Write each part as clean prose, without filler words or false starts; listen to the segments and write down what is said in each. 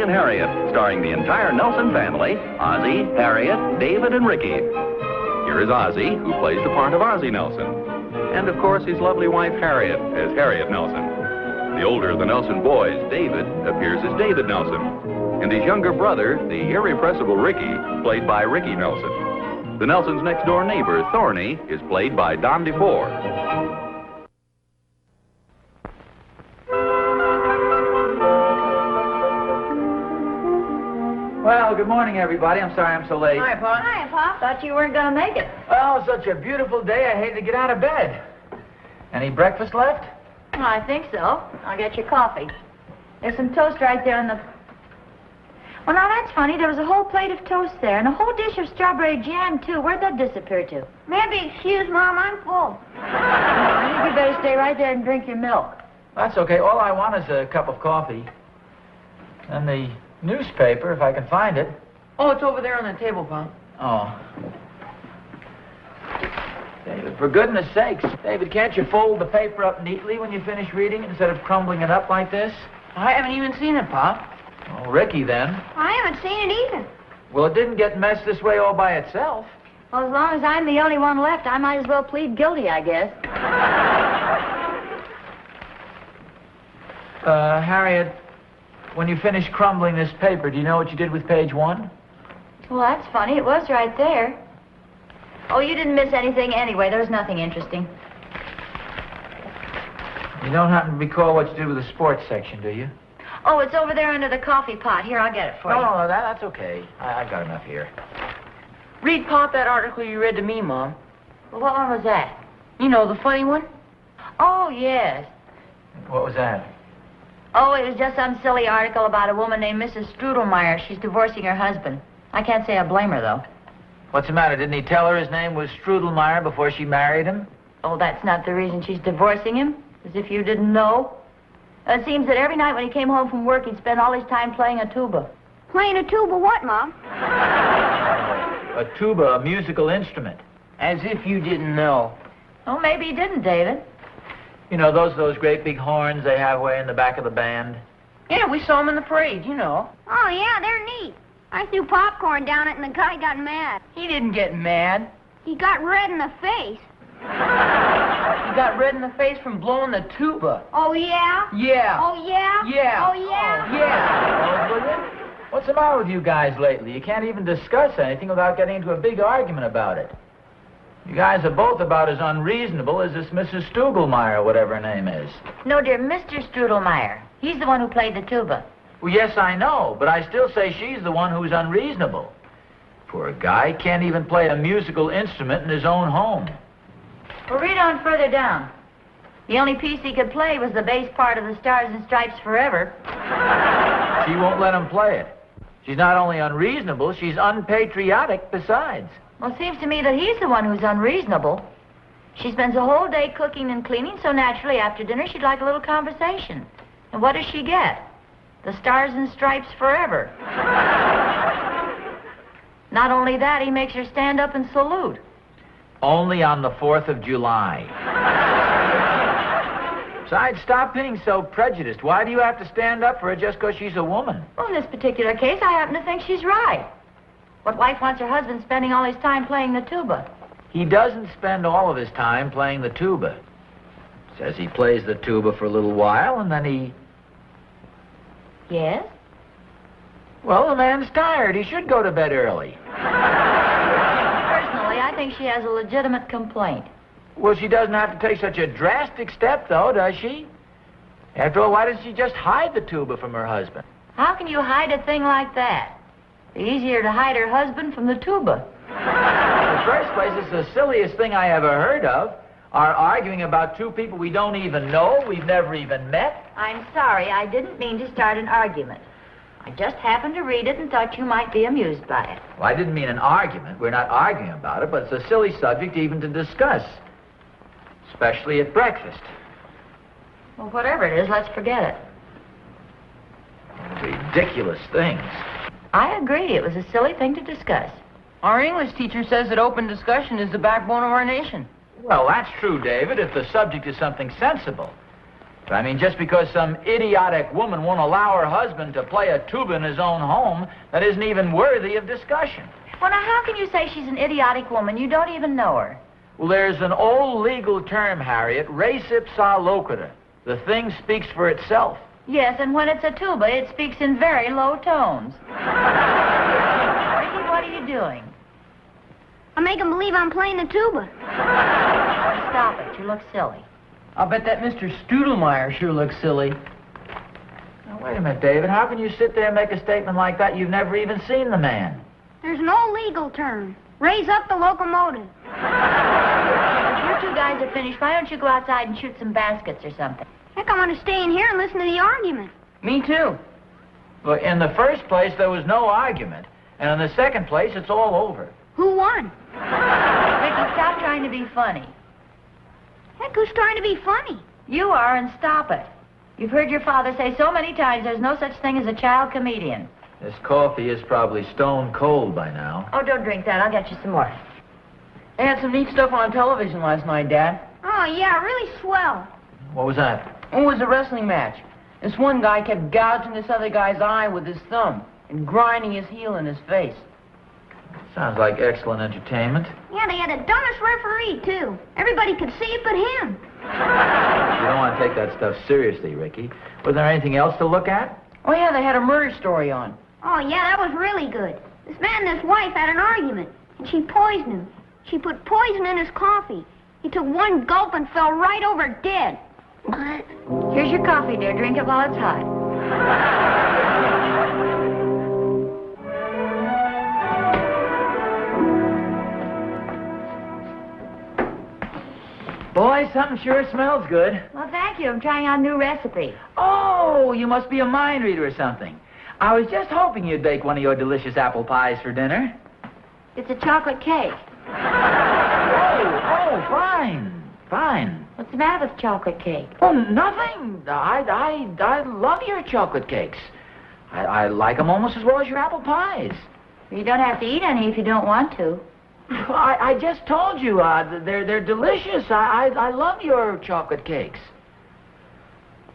Ozzie and Harriet, starring the entire Nelson family, Ozzie, Harriet, David, and Ricky. Here is Ozzie, who plays the part of Ozzie Nelson. And, of course, his lovely wife, Harriet, as Harriet Nelson. The older of the Nelson boys, David, appears as David Nelson. And his younger brother, the irrepressible Ricky, played by Ricky Nelson. The Nelsons' next-door neighbor, Thorny, is played by DeFore. Well, good morning, everybody. I'm sorry I'm so late. Hi, Pop. Hi, Pop. Thought you weren't going to make it. Well, such a beautiful day, I hate to get out of bed. Any breakfast left? Well, I think so. I'll get your coffee. There's some toast right there in the... Well, now, that's funny. There was a whole plate of toast there, and a whole dish of strawberry jam, too. Where'd that disappear to? Maybe excuse, Mom, I'm full. I think you better stay right there and drink your milk. That's okay. All I want is a cup of coffee. And the newspaper, if I can find it. Oh, it's over there on the table, Pop. Oh. David, for goodness sakes. David, can't you fold the paper up neatly when you finish reading it instead of crumbling it up like this? I haven't even seen it, Pop. Oh, Ricky, then. I haven't seen it either. Well, it didn't get messed this way all by itself. Well, as long as I'm the only one left, I might as well plead guilty, I guess. Harriet, when you finished crumbling this paper, do you know what you did with page 1? Well, that's funny. It was right there. Oh, you didn't miss anything anyway. There was nothing interesting. You don't happen to recall what you did with the sports section, do you? Oh, it's over there under the coffee pot. Here, I'll get it for you. No, that's okay. I've got enough here. Read Pop that article you read to me, Mom. Well, what one was that? You know, the funny one? Oh, yes. What was that? Oh, it was just some silly article about a woman named Mrs. Strudelmeyer. She's divorcing her husband. I can't say I blame her, though. What's the matter? Didn't he tell her his name was Strudelmeyer before she married him? Oh, that's not the reason she's divorcing him. As if you didn't know. It seems that every night when he came home from work, he'd spend all his time playing a tuba. Playing a tuba what, Mom? A tuba, a musical instrument. As if you didn't know. Oh, maybe he didn't, David. You know, those great big horns they have way in the back of the band? Yeah, we saw them in the parade, you know. Oh, yeah, they're neat. I threw popcorn down it and the guy got mad. He didn't get mad. He got red in the face. He got red in the face from blowing the tuba. Oh, yeah? Yeah. Oh, yeah? Yeah. Oh, yeah? Yeah. Oh, will you? What's the matter with you guys lately? You can't even discuss anything without getting into a big argument about it. You guys are both about as unreasonable as this Mrs. Strudelmeyer, whatever her name is. No, dear, Mr. Strudelmeyer. He's the one who played the tuba. Well, yes, I know, but I still say she's the one who's unreasonable. Poor guy can't even play a musical instrument in his own home. Well, read on further down. The only piece he could play was the bass part of the Stars and Stripes Forever. She won't let him play it. She's not only unreasonable, she's unpatriotic besides. Well, it seems to me that he's the one who's unreasonable. She spends the whole day cooking and cleaning, so naturally after dinner she'd like a little conversation. And what does she get? The Stars and Stripes Forever. Not only that, he makes her stand up and salute. Only on the 4th of July. Besides, stop being so prejudiced. Why do you have to stand up for her just because she's a woman? Well, in this particular case, I happen to think she's right. What wife wants her husband spending all his time playing the tuba? He doesn't spend all of his time playing the tuba. Says he plays the tuba for a little while, and then he... Yes? Well, the man's tired. He should go to bed early. Personally, I think she has a legitimate complaint. Well, she doesn't have to take such a drastic step, though, does she? After all, why doesn't she just hide the tuba from her husband? How can you hide a thing like that? It's easier to hide her husband from the tuba. In the first place, it's the silliest thing I ever heard of. Our arguing about two people we don't even know, we've never even met. I'm sorry, I didn't mean to start an argument. I just happened to read it and thought you might be amused by it. Well, I didn't mean an argument. We're not arguing about it, but it's a silly subject even to discuss. Especially at breakfast. Well, whatever it is, let's forget it. Ridiculous things. I agree. It was a silly thing to discuss. Our English teacher says that open discussion is the backbone of our nation. Well, that's true, David, if the subject is something sensible. I mean, just because some idiotic woman won't allow her husband to play a tuba in his own home, that isn't even worthy of discussion. Well, now, how can you say she's an idiotic woman? You don't even know her. Well, there's an old legal term, Harriet, res ipsa loquitur. The thing speaks for itself. Yes, and when it's a tuba, it speaks in very low tones. Ricky, what are you doing? I make 'em believe I'm playing the tuba. Stop it. You look silly. I'll bet that Mr. Studelmeyer sure looks silly. Now, wait a minute, David. How can you sit there and make a statement like that? You've never even seen the man. There's an old legal term. Raise up the locomotive. If you two guys are finished, why don't you go outside and shoot some baskets or something? Heck, I want to stay in here and listen to the argument. Me too. Well, in the first place, there was no argument. And in the second place, it's all over. Who won? Ricky, stop trying to be funny. Heck, who's trying to be funny? You are, and stop it. You've heard your father say so many times there's no such thing as a child comedian. This coffee is probably stone cold by now. Oh, don't drink that. I'll get you some more. They had some neat stuff on television last night, Dad. Oh, yeah, really swell. What was that? It was a wrestling match. This one guy kept gouging this other guy's eye with his thumb and grinding his heel in his face. Sounds like excellent entertainment. Yeah, they had the dumbest referee, too. Everybody could see it but him. You don't want to take that stuff seriously, Ricky. Was there anything else to look at? Oh, yeah, they had a murder story on. Oh, yeah, that was really good. This man and his wife had an argument, and she poisoned him. She put poison in his coffee. He took one gulp and fell right over dead. Here's your coffee, dear. Drink it while it's hot. Boy, something sure smells good. Well, thank you. I'm trying out a new recipe. Oh, you must be a mind reader or something. I was just hoping you'd bake one of your delicious apple pies for dinner. It's a chocolate cake. Oh, fine. What's the matter with chocolate cake? Oh, nothing. I love your chocolate cakes. I like them almost as well as your apple pies. You don't have to eat any if you don't want to. I just told you, they're delicious. I love your chocolate cakes.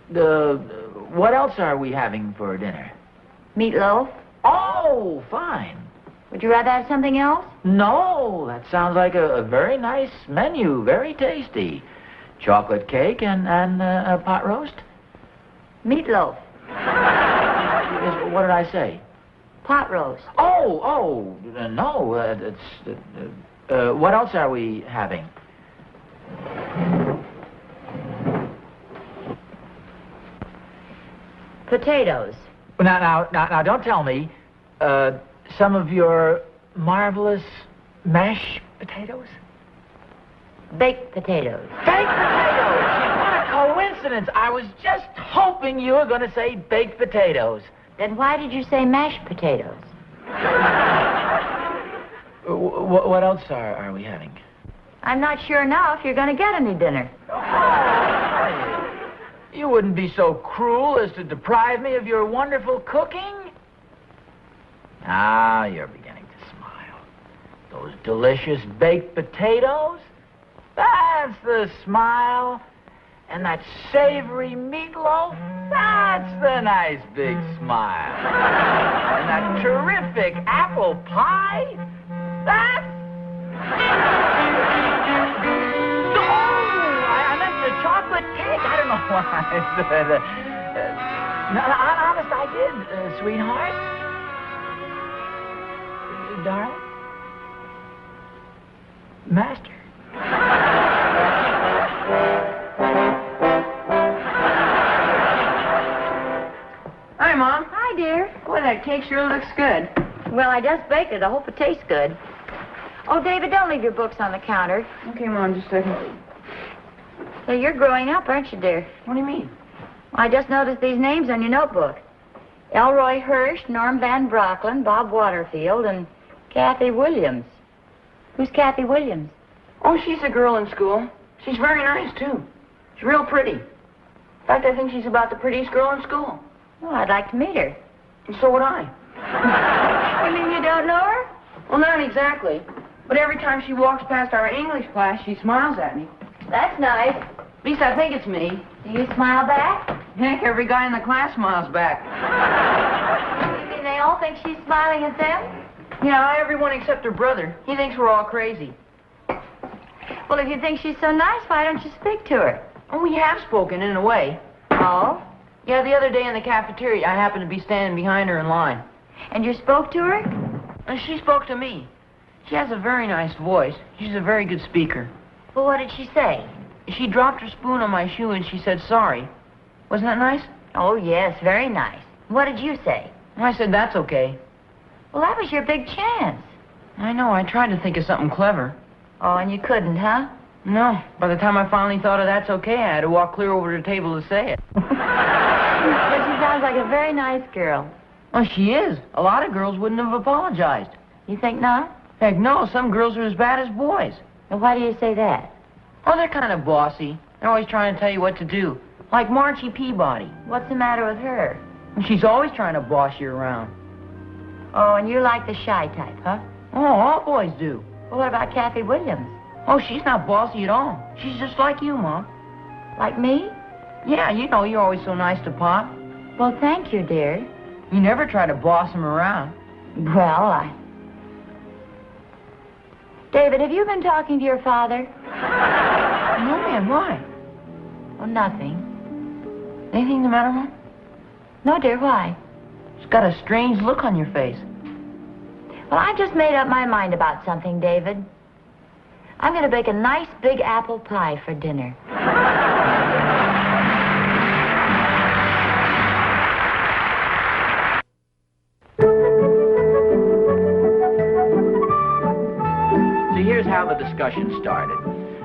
What else are we having for dinner? Meatloaf? Oh, fine. Would you rather have something else? No, that sounds like a very nice menu, very tasty. Chocolate cake and a pot roast? Meatloaf. What did I say? Pot roast. No, what else are we having? Potatoes. Now, don't tell me, some of your marvelous mashed potatoes? Baked potatoes. Baked potatoes! What a coincidence! I was just hoping you were going to say baked potatoes. Then why did you say mashed potatoes? What else are we having? I'm not sure now if you're going to get any dinner. You wouldn't be so cruel as to deprive me of your wonderful cooking? Ah, you're beginning to smile. Those delicious baked potatoes? That's the smile. And that savory meatloaf? That's the nice big smile. And that terrific apple pie? That's... I meant the chocolate cake. I don't know why I said that. Honest, I did, sweetheart. Darling? Master? Hi, Mom. Hi, dear. Boy, that cake sure looks good. Well, I just baked it. I hope it tastes good. Oh, David, don't leave your books on the counter. Okay, Mom, just a second. So you're growing up, aren't you, dear? What do you mean? I just noticed these names on your notebook. Elroy Hirsch, Norm Van Brocklin, Bob Waterfield, and Kathy Williams. Who's Kathy Williams? Oh, she's a girl in school. She's very nice, too. She's real pretty. In fact, I think she's about the prettiest girl in school. Well, I'd like to meet her. And so would I. You mean you don't know her? Well, not exactly. But every time she walks past our English class, she smiles at me. That's nice. At least I think it's me. Do you smile back? Heck, every guy in the class smiles back. You mean they all think she's smiling at them? Yeah, everyone except her brother. He thinks we're all crazy. Well, if you think she's so nice, why don't you speak to her? Oh, we have spoken, in a way. Oh? Yeah, the other day in the cafeteria, I happened to be standing behind her in line. And you spoke to her? And she spoke to me. She has a very nice voice. She's a very good speaker. Well, what did she say? She dropped her spoon on my shoe and she said sorry. Wasn't that nice? Oh, yes, very nice. What did you say? I said that's okay. Well, that was your big chance. I know, I tried to think of something clever. Oh, and you couldn't, huh? No, by the time I finally thought of that's okay, I had to walk clear over to the table to say it. But she sounds like a very nice girl. Well, she is. A lot of girls wouldn't have apologized. You think not? Heck, no, some girls are as bad as boys. And why do you say that? Oh, they're kind of bossy. They're always trying to tell you what to do. Like Marchie Peabody. What's the matter with her? She's always trying to boss you around. Oh, and you like the shy type, huh? Oh, all boys do. Well, what about Kathy Williams? Oh, she's not bossy at all. She's just like you, Mom. Like me? Yeah, you know, you're always so nice to Pop. Well, thank you, dear. You never try to boss him around. Well, David, have you been talking to your father? No, ma'am, why? Oh, nothing. Anything the matter, Mom? No, dear, why? She's got a strange look on your face. Well, I just made up my mind about something, David. I'm going to bake a nice big apple pie for dinner. See, here's how the discussion started.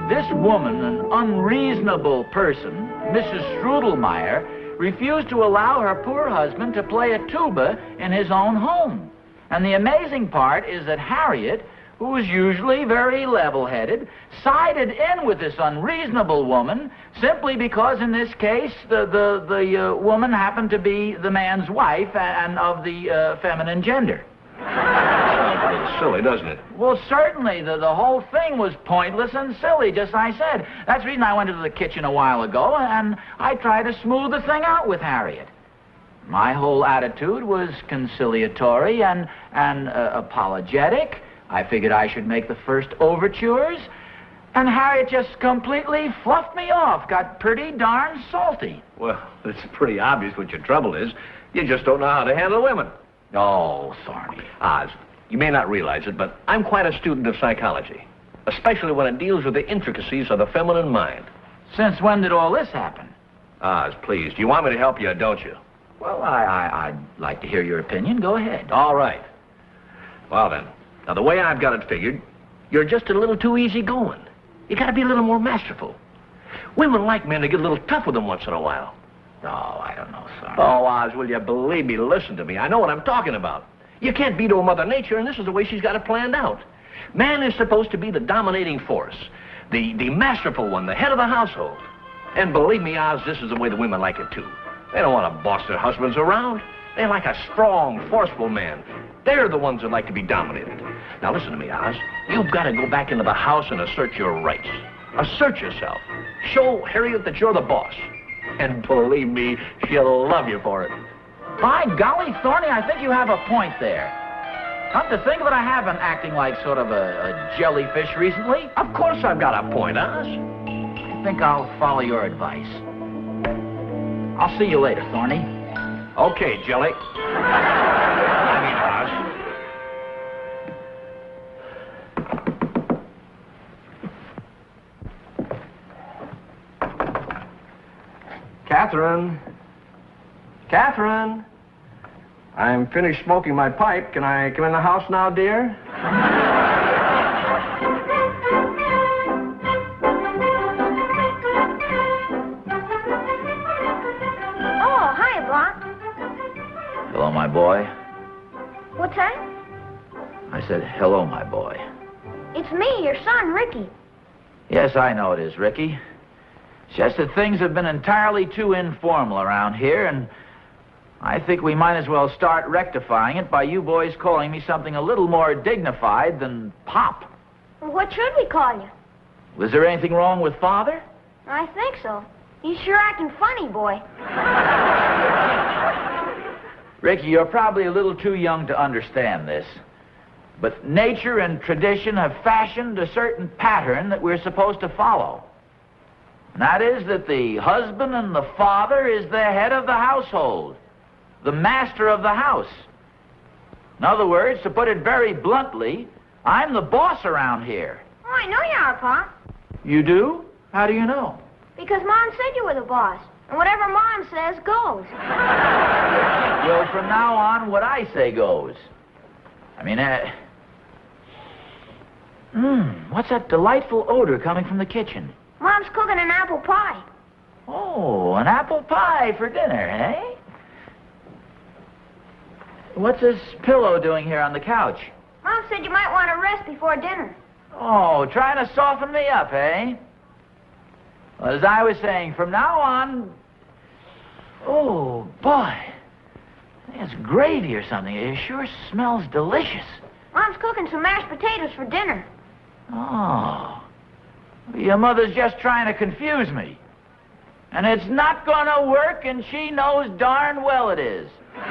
This woman, an unreasonable person, Mrs. Strudelmeyer, refused to allow her poor husband to play a tuba in his own home. And the amazing part is that Harriet, who was usually very level-headed, sided in with this unreasonable woman simply because, in this case, the woman happened to be the man's wife and of the feminine gender. Sounds a little silly, doesn't it? Well, certainly. The whole thing was pointless and silly, just as I said. That's the reason I went into the kitchen a while ago, and I tried to smooth the thing out with Harriet. My whole attitude was conciliatory and apologetic. I figured I should make the first overtures, and Harriet just completely fluffed me off, got pretty darn salty. Well, it's pretty obvious what your trouble is. You just don't know how to handle women. Oh, Thorny. Oz, you may not realize it, but I'm quite a student of psychology, especially when it deals with the intricacies of the feminine mind. Since when did all this happen? Oz, please, do you want me to help you or don't you? Well, I'd like to hear your opinion. Go ahead. All right. Well, then. Now, the way I've got it figured, you're just a little too easygoing. You gotta be a little more masterful. Women like men to get a little tough with them once in a while. Oh, I don't know, son. Oh, Oz, will you believe me? Listen to me. I know what I'm talking about. You can't veto Mother Nature, and this is the way she's got it planned out. Man is supposed to be the dominating force, the masterful one, the head of the household. And believe me, Oz, this is the way the women like it, too. They don't want to boss their husbands around. They like a strong, forceful man. They're the ones that like to be dominated. Now, listen to me, Oz. You've got to go back into the house and assert your rights. Assert yourself. Show Harriet that you're the boss. And believe me, she'll love you for it. By golly, Thorny, I think you have a point there. Come to think of it, I have been acting like sort of a jellyfish recently. Of course I've got a point, Oz. I think I'll follow your advice. I'll see you later, Thorny. Okay, Jelly. Oz. Catherine. Catherine. I'm finished smoking my pipe. Can I come in the house now, dear? Oh, hiya, Block. Hello, my boy. What's that? I said, hello, my boy. It's me, your son, Ricky. Yes, I know it is, Ricky. It's just that things have been entirely too informal around here, and I think we might as well start rectifying it by you boys calling me something a little more dignified than Pop. Well, what should we call you? Was there anything wrong with Father? I think so. He's sure acting funny, boy. Ricky, you're probably a little too young to understand this. But nature and tradition have fashioned a certain pattern that we're supposed to follow. And that is that the husband and the father is the head of the household, the master of the house. In other words, to put it very bluntly, I'm the boss around here. Oh, I know you are, Pa. You do? How do you know? Because Mom said you were the boss. And whatever Mom says goes. Well, from now on, what I say goes. I mean, what's that delightful odor coming from the kitchen? Mom's cooking an apple pie. Oh, an apple pie for dinner, eh? What's this pillow doing here on the couch? Mom said you might want to rest before dinner. Oh, trying to soften me up, eh? Well, as I was saying, from now on... Oh, boy. I think it's gravy or something. It sure smells delicious. Mom's cooking some mashed potatoes for dinner. Oh. Your mother's just trying to confuse me. And it's not gonna work, and she knows darn well it is. Come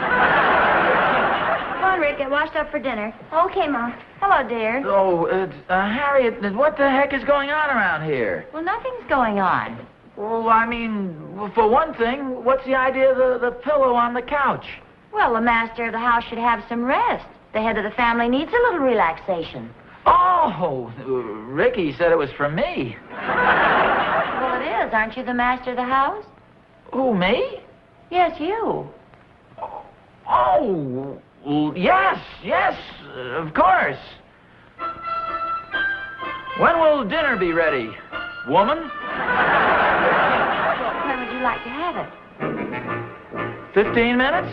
on, Rick, get washed up for dinner. Okay, Mom. Hello, dear. Oh, Harriet, what the heck is going on around here? Well, nothing's going on. Well, I mean, for one thing, what's the idea of the pillow on the couch? Well, the master of the house should have some rest. The head of the family needs a little relaxation. Oh, Ricky said it was for me. Well, it is. Aren't you the master of the house? Who, me? Yes, you. Oh, yes, of course. When will dinner be ready, woman? When would you like to have it? 15 minutes?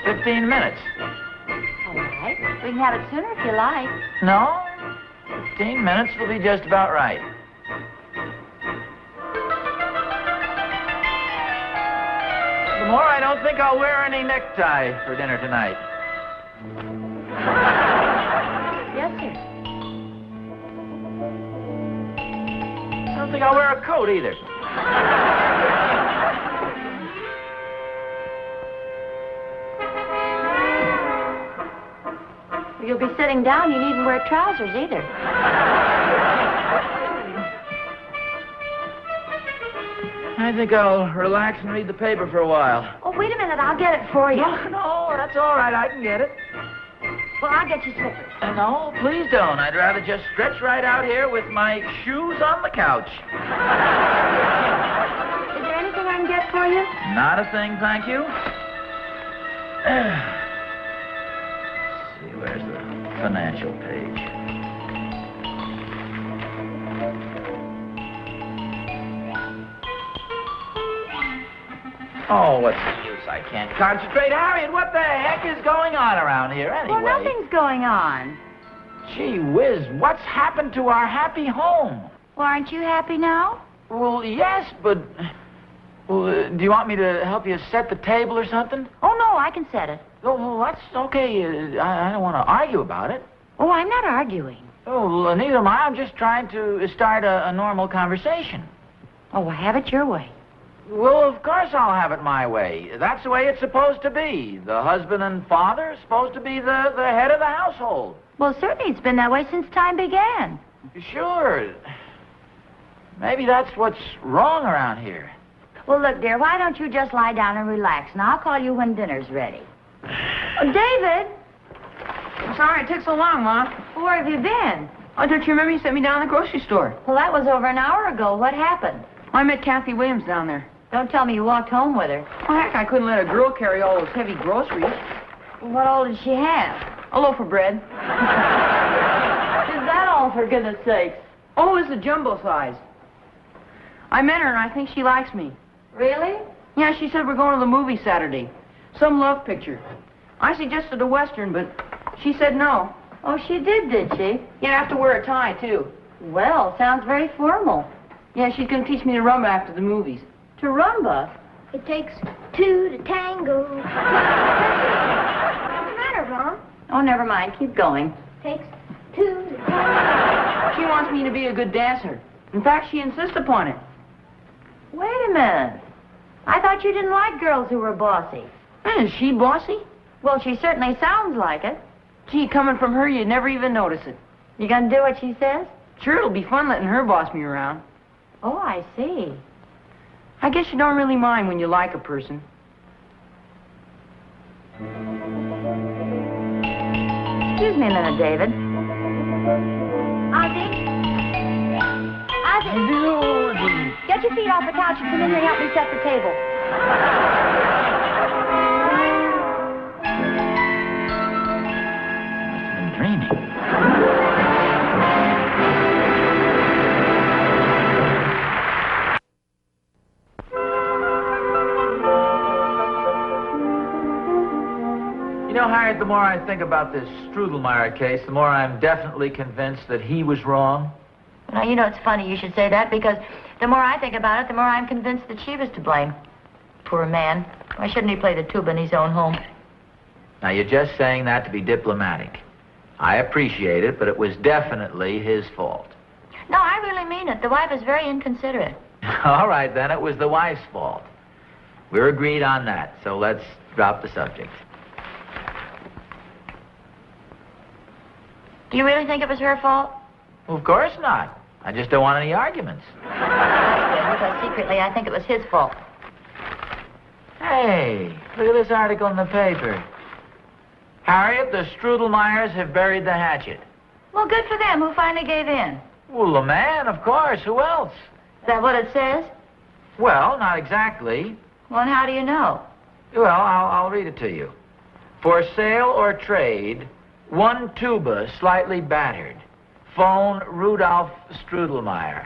15 minutes. All right. We can have it sooner if you like. No, 15 minutes will be just about right. More, I don't think I'll wear any necktie for dinner tonight. Yes, sir. I don't think I'll wear a coat either. You'll be sitting down. You needn't wear trousers either. I think I'll relax and read the paper for a while. Oh, wait a minute. I'll get it for you. No, that's all right. I can get it. Well, I'll get you slippers. No, please don't. I'd rather just stretch right out here with my shoes on the couch. Is there anything I can get for you? Not a thing, thank you. Let's see, where's the financial page? Oh, what's the use? I can't concentrate. Harriet, what the heck is going on around here anyway? Well, nothing's going on. Gee whiz, what's happened to our happy home? Well, aren't you happy now? Well, yes, but... Well, do you want me to help you set the table or something? Oh, no, I can set it. Oh, well, that's okay. I don't want to argue about it. Oh, I'm not arguing. Oh, well, neither am I. I'm just trying to start a normal conversation. Oh, well, have it your way. Well, of course I'll have it my way. That's the way it's supposed to be. The husband and father are supposed to be the head of the household. Well, certainly it's been that way since time began. Sure. Maybe that's what's wrong around here. Well, look, dear, why don't you just lie down and relax, and I'll call you when dinner's ready. Oh, David! I'm sorry it took so long, Ma. Where have you been? Oh, don't you remember you sent me down to the grocery store? Well, that was over an hour ago. What happened? I met Kathy Williams down there. Don't tell me you walked home with her. Oh, heck, I couldn't let a girl carry all those heavy groceries. Well, what all did she have? A loaf of bread. Is that all, for goodness sakes? Oh, it's a jumbo size. I met her, and I think she likes me. Really? Yeah, she said we're going to the movie Saturday. Some love picture. I suggested a Western, but she said no. Oh, she did she? You have to wear a tie, too. Well, sounds very formal. Yeah, she's going to teach me to rumba after the movies. To rumba? It takes two to tango. What's the matter, Mom? Oh, never mind. Keep going. Takes two to tango. She wants me to be a good dancer. In fact, she insists upon it. Wait a minute. I thought you didn't like girls who were bossy. Is she bossy? Well, she certainly sounds like it. Gee, coming from her, you'd never even notice it. You gonna do what she says? Sure, it'll be fun letting her boss me around. Oh, I see. I guess you don't really mind when you like a person. Excuse me a minute, David. Ozzie? Ozzie? Get your feet off the couch and come in here and help me set the table. I've been dreaming. You know, Harriet, the more I think about this Strudelmeyer case, the more I'm definitely convinced that he was wrong. Now, you know, it's funny you should say that, because the more I think about it, the more I'm convinced that she was to blame. Poor man. Why shouldn't he play the tuba in his own home? Now, you're just saying that to be diplomatic. I appreciate it, but it was definitely his fault. No, I really mean it. The wife is very inconsiderate. All right, then, it was the wife's fault. We're agreed on that, so let's drop the subject. Do you really think it was her fault? Well, of course not. I just don't want any arguments. Because secretly I think it was his fault. Hey, look at this article in the paper. Harriet, the Strudelmeyers have buried the hatchet. Well, good for them. Who finally gave in? Well, the man, of course. Who else? Is that what it says? Well, not exactly. Well, and how do you know? Well, I'll read it to you. For sale or trade, 1 tuba slightly battered. Phone Rudolph Strudelmeyer.